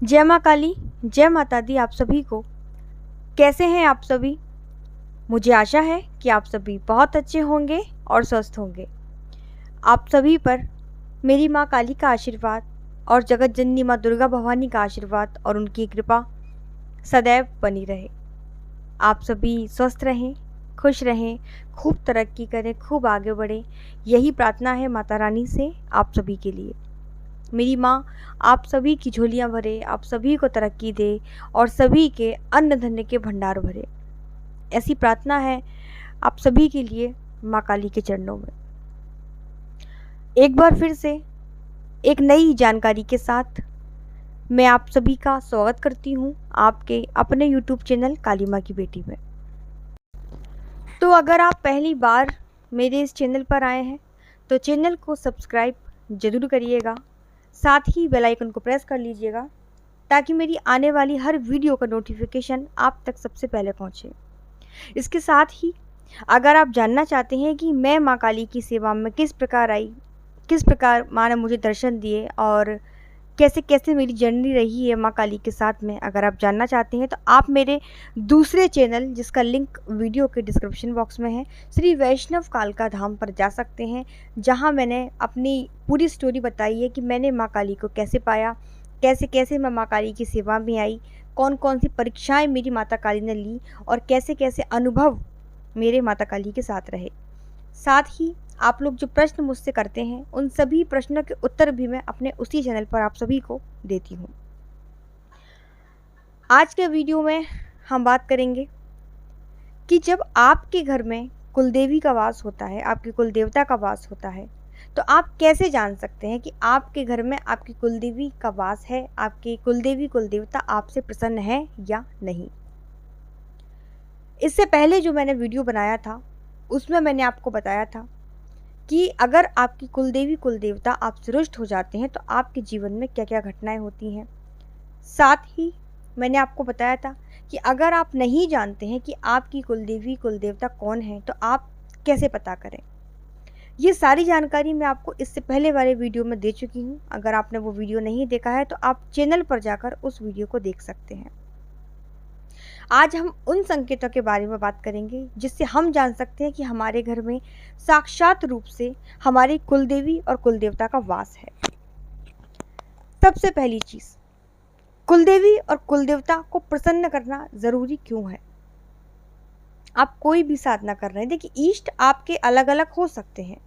जय माँ काली, जय माता दी आप सभी को। कैसे हैं आप सभी? मुझे आशा है कि आप सभी बहुत अच्छे होंगे और स्वस्थ होंगे। आप सभी पर मेरी माँ काली का आशीर्वाद और जगत जननी माँ दुर्गा भवानी का आशीर्वाद और उनकी कृपा सदैव बनी रहे। आप सभी स्वस्थ रहें, खुश रहें, खूब तरक्की करें, खूब आगे बढ़ें, यही प्रार्थना है माता रानी से आप सभी के लिए। मेरी माँ आप सभी की झोलियाँ भरे, आप सभी को तरक्की दे और सभी के अन्न धन्य के भंडार भरे, ऐसी प्रार्थना है आप सभी के लिए माँ काली के चरणों में। एक बार फिर से एक नई जानकारी के साथ मैं आप सभी का स्वागत करती हूँ आपके अपने YouTube चैनल काली माँ की बेटी में। तो अगर आप पहली बार मेरे इस चैनल पर आए हैं तो चैनल को सब्सक्राइब ज़रूर करिएगा, साथ ही बेल आइकन को प्रेस कर लीजिएगा ताकि मेरी आने वाली हर वीडियो का नोटिफिकेशन आप तक सबसे पहले पहुंचे। इसके साथ ही अगर आप जानना चाहते हैं कि मैं माँ काली की सेवा में किस प्रकार आई, किस प्रकार माँ ने मुझे दर्शन दिए और कैसे कैसे मेरी जर्नी रही है माँ काली के साथ में, अगर आप जानना चाहते हैं तो आप मेरे दूसरे चैनल जिसका लिंक वीडियो के डिस्क्रिप्शन बॉक्स में है, श्री वैष्णव कालका धाम पर जा सकते हैं, जहां मैंने अपनी पूरी स्टोरी बताई है कि मैंने माँ काली को कैसे पाया, कैसे कैसे मैं माँ काली की सेवा में आई, कौन कौन सी परीक्षाएं मेरी माता काली ने ली और कैसे कैसे अनुभव मेरे माता काली के साथ रहे। साथ ही आप लोग जो प्रश्न मुझसे करते हैं उन सभी प्रश्नों के उत्तर भी मैं अपने उसी चैनल पर आप सभी को देती हूँ। आज के वीडियो में हम बात करेंगे कि जब आपके घर में कुलदेवी का वास होता है, आपके कुलदेवता का वास होता है, तो आप कैसे जान सकते हैं कि आपके घर में आपकी कुलदेवी का वास है, आपके कुलदेवी कुलदेवता आपसे प्रसन्न है या नहीं। इससे पहले जो मैंने वीडियो बनाया था उसमें मैंने आपको बताया था कि अगर आपकी कुलदेवी कुलदेवता आपसे रुष्ट हो जाते हैं तो आपके जीवन में क्या क्या घटनाएं होती हैं। साथ ही मैंने आपको बताया था कि अगर आप नहीं जानते हैं कि आपकी कुलदेवी कुलदेवता कौन है तो आप कैसे पता करें। ये सारी जानकारी मैं आपको इससे पहले वाले वीडियो में दे चुकी हूँ। अगर आपने वो वीडियो नहीं देखा है तो आप चैनल पर जाकर उस वीडियो को देख सकते हैं। आज हम उन संकेतों के बारे में बात करेंगे जिससे हम जान सकते हैं कि हमारे घर में साक्षात रूप से हमारी कुलदेवी और कुलदेवता का वास है। सबसे पहली चीज, कुलदेवी और कुलदेवता को प्रसन्न करना जरूरी क्यों है। आप कोई भी साधना कर रहे हैं, देखिए इष्ट आपके अलग अलग हो सकते हैं,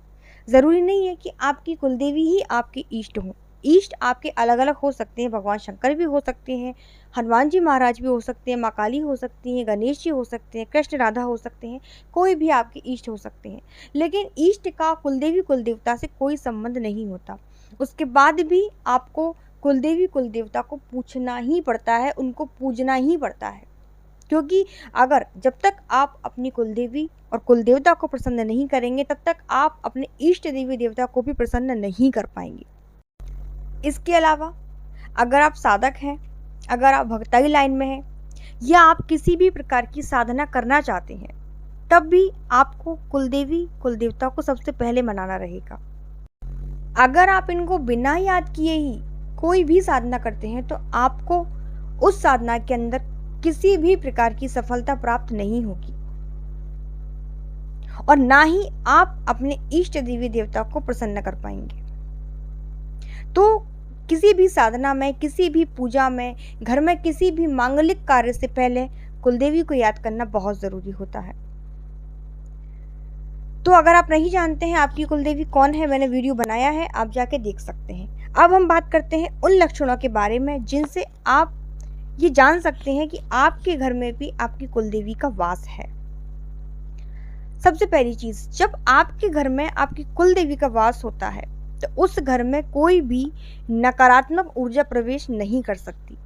जरूरी नहीं है कि आपकी कुलदेवी ही आपके इष्ट हो। इष्ट आपके अलग अलग हो सकते हैं, भगवान शंकर भी हो सकते हैं, हनुमान जी महाराज भी हो सकते हैं, माँ काली हो सकती हैं, गणेश जी हो सकते हैं, कृष्ण राधा हो सकते हैं, कोई भी आपके इष्ट हो सकते हैं। लेकिन इष्ट का कुलदेवी कुलदेवता से कोई संबंध नहीं होता। उसके बाद भी आपको कुलदेवी कुलदेवता को पूछना ही पड़ता है, उनको पूजना ही पड़ता है, क्योंकि अगर जब तक आप अपनी कुलदेवी और कुलदेवता को प्रसन्न नहीं करेंगे तब तक आप अपने इष्ट देवी देवता को भी प्रसन्न नहीं कर पाएंगे। इसके अलावा अगर आप साधक हैं, अगर आप भक्ताई लाइन में हैं या आप किसी भी प्रकार की साधना करना चाहते हैं, तब भी आपको कुलदेवी कुलदेवता को सबसे पहले मनाना रहेगा। अगर आप इनको बिना याद किए ही कोई भी साधना करते हैं तो आपको उस साधना के अंदर किसी भी प्रकार की सफलता प्राप्त नहीं होगी और ना ही आप अपने इष्ट देवी देवता को प्रसन्न कर पाएंगे। तो किसी भी साधना में, किसी भी पूजा में, घर में किसी भी मांगलिक कार्य से पहले कुलदेवी को याद करना बहुत जरूरी होता है। तो अगर आप नहीं जानते हैं आपकी कुलदेवी कौन है, मैंने वीडियो बनाया है, आप जाके देख सकते हैं। अब हम बात करते हैं उन लक्षणों के बारे में जिनसे आप ये जान सकते हैं कि आपके घर में भी आपकी कुलदेवी का वास है। सबसे पहली चीज, जब आपके घर में आपकी कुलदेवी का वास होता है तो उस घर में कोई भी नकारात्मक ऊर्जा प्रवेश नहीं कर सकती,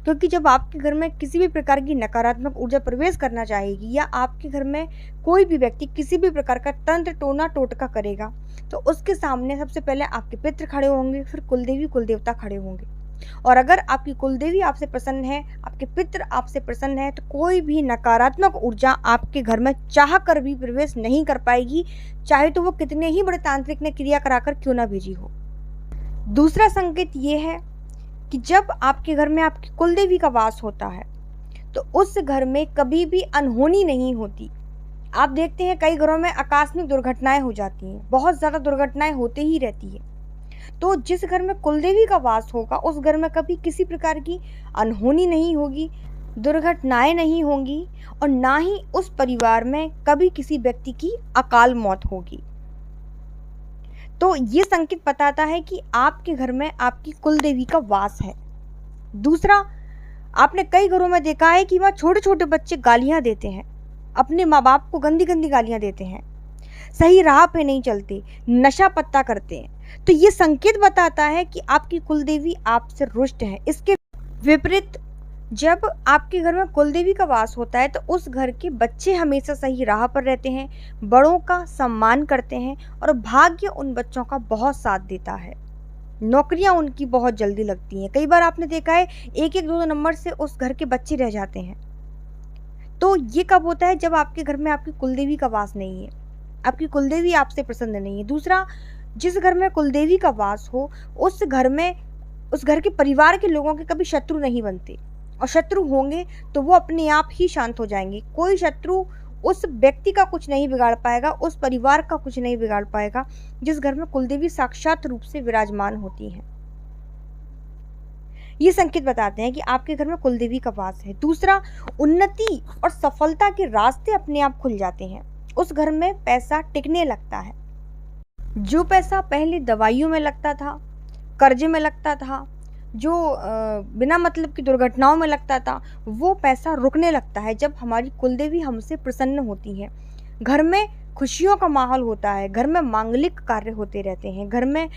क्योंकि जब आपके घर में किसी भी प्रकार की नकारात्मक ऊर्जा प्रवेश करना चाहेगी या आपके घर में कोई भी व्यक्ति किसी भी प्रकार का तंत्र टोना टोटका करेगा तो उसके सामने सबसे पहले आपके पितृ खड़े होंगे, फिर कुलदेवी कुलदेवता खड़े होंगे। और अगर आपकी कुलदेवी आपसे प्रसन्न है, आपके पितृ आपसे प्रसन्न है, तो कोई भी नकारात्मक ऊर्जा आपके घर में चाह कर भी प्रवेश नहीं कर पाएगी, चाहे तो वो कितने ही बड़े तांत्रिक ने क्रिया कराकर क्यों ना भेजी हो। दूसरा संकेत ये है कि जब आपके घर में आपकी कुलदेवी का वास होता है तो उस घर में कभी भी अनहोनी नहीं होती। आप देखते हैं कई घरों में आकस्मिक दुर्घटनाएं हो जाती हैं, बहुत ज़्यादा दुर्घटनाएं होते ही रहती है। तो जिस घर में कुलदेवी का वास होगा उस घर में कभी किसी प्रकार की अनहोनी नहीं होगी, दुर्घटनाएं नहीं होंगी और ना ही उस परिवार में कभी किसी व्यक्ति की अकाल मौत होगी। तो ये संकेत बताता है कि आपके घर में आपकी कुलदेवी का वास है। दूसरा, आपने कई घरों में देखा है कि वहाँ छोटे छोटे बच्चे गालियाँ देते हैं, अपने माँ बाप को गंदी गंदी गालियाँ देते हैं, सही राह पे नहीं चलते, नशा पत्ता करते हैं। तो ये संकेत बताता है कि आपकी कुलदेवी आपसे रुष्ट है। इसके विपरीत जब आपके घर में कुलदेवी का वास होता है तो उस घर के बच्चे हमेशा सही राह पर रहते हैं, बड़ों का सम्मान करते हैं और भाग्य उन बच्चों का बहुत साथ देता है। नौकरियां उनकी बहुत जल्दी लगती हैं। कई बार आपने देखा है एक एक दो दो नंबर से उस घर के बच्चे रह जाते हैं। तो ये कब होता है? जब आपके घर में आपकी कुलदेवी का वास नहीं है, आपकी कुलदेवी आपसे प्रसन्न नहीं है। दूसरा, जिस घर में कुलदेवी का वास हो उस घर के परिवार के लोगों के कभी शत्रु नहीं बनते, और शत्रु होंगे तो वो अपने आप ही शांत हो जाएंगे। कोई शत्रु उस व्यक्ति का कुछ नहीं बिगाड़ पाएगा, उस परिवार का कुछ नहीं बिगाड़ पाएगा जिस घर में कुलदेवी साक्षात रूप से विराजमान होती है। ये संकेत बताते हैं कि आपके घर में कुलदेवी का वास है। दूसरा, उन्नति और सफलता के रास्ते अपने आप खुल जाते हैं। उस घर में पैसा टिकने लगता है। जो पैसा पहले दवाइयों में लगता था, कर्जे में लगता था, जो बिना मतलब की दुर्घटनाओं में लगता था, वो पैसा रुकने लगता है जब हमारी कुलदेवी हमसे प्रसन्न होती है। घर में खुशियों का माहौल होता है, घर में मांगलिक कार्य होते रहते हैं, घर में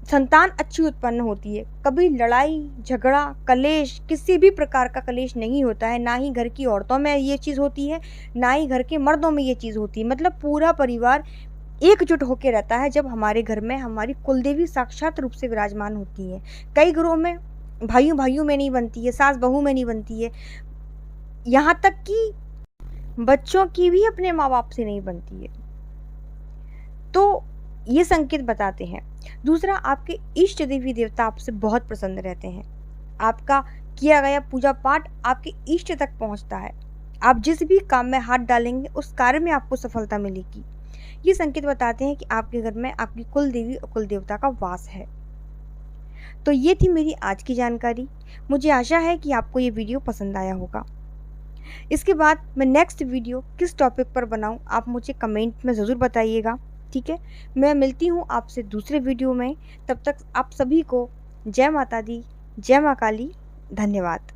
संतान अच्छी उत्पन्न होती है। कभी लड़ाई झगड़ा कलेश, किसी भी प्रकार का कलेश नहीं होता है। ना ही घर की औरतों में ये चीज़ होती है, ना ही घर के मर्दों में ये चीज़ होती है। मतलब पूरा परिवार एकजुट होकर रहता है जब हमारे घर में हमारी कुलदेवी साक्षात रूप से विराजमान होती है। कई घरों में भाइयों भाइयों में नहीं बनती है, सास बहू में नहीं बनती है, यहाँ तक कि बच्चों की भी अपने माँ बाप से नहीं बनती है। तो ये संकेत बताते हैं। दूसरा, आपके इष्ट देवी देवता आपसे बहुत प्रसन्न रहते हैं। आपका किया गया पूजा पाठ आपके इष्ट तक पहुंचता है। आप जिस भी काम में हाथ डालेंगे उस कार्य में आपको सफलता मिलेगी। ये संकेत बताते हैं कि आपके घर में आपकी कुल देवी और कुल देवता का वास है। तो ये थी मेरी आज की जानकारी। मुझे आशा है कि आपको ये वीडियो पसंद आया होगा। इसके बाद मैं नेक्स्ट वीडियो किस टॉपिक पर बनाऊं आप मुझे कमेंट में ज़रूर बताइएगा, ठीक है। मैं मिलती हूँ आपसे दूसरे वीडियो में। तब तक आप सभी को जय माता दी, जय माँ काली, धन्यवाद।